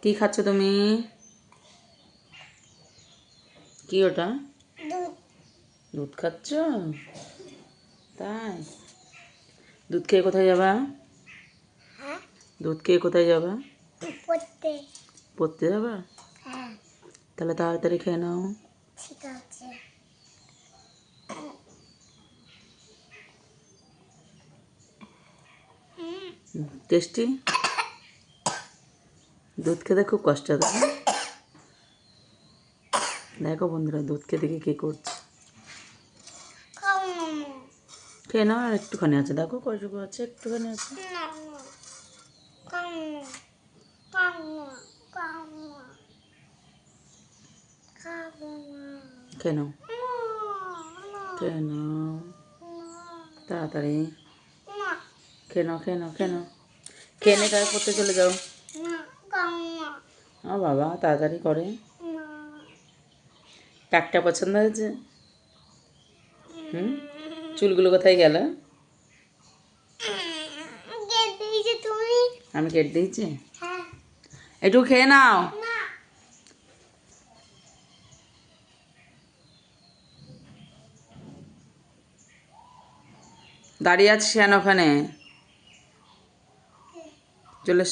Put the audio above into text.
কি খাচ্ছ তুমি? কি ওটা? দুধ খাচ্ছ? তাই দুধ খেয়ে কোথায় যাবা? দুধ খেয়ে কোথায় যাবা? পড়তে যাবা? তাহলে তাড়াতাড়ি খেয়ে নাও। ঠিক আছে। টেস্টি দুধ খেতে খুব কষ্ট হয়। দেখো বন্ধুরা দুধ খেতে কি করছে। খেয়ে নাও, আর একটুখানি আছে, দেখো কয়টুকু আছে, একটুখানি আছে। খেয়ে নাও, খেয়ে নাও তাড়াতাড়ি, খেয়ে নাও, খেয়ে নাও, খেয়ে নাও, খেয়ে নে তার পড়তে চলে যাও। বাবা তাড়াতাড়ি করে। কাকটা পছন্দ হয়েছে? চুলগুলো কোথায় গেল? আমি কেটে দিয়েছি। একটু খেয়ে নাও। দাঁড়িয়ে আছিস কেন ওখানে? চলে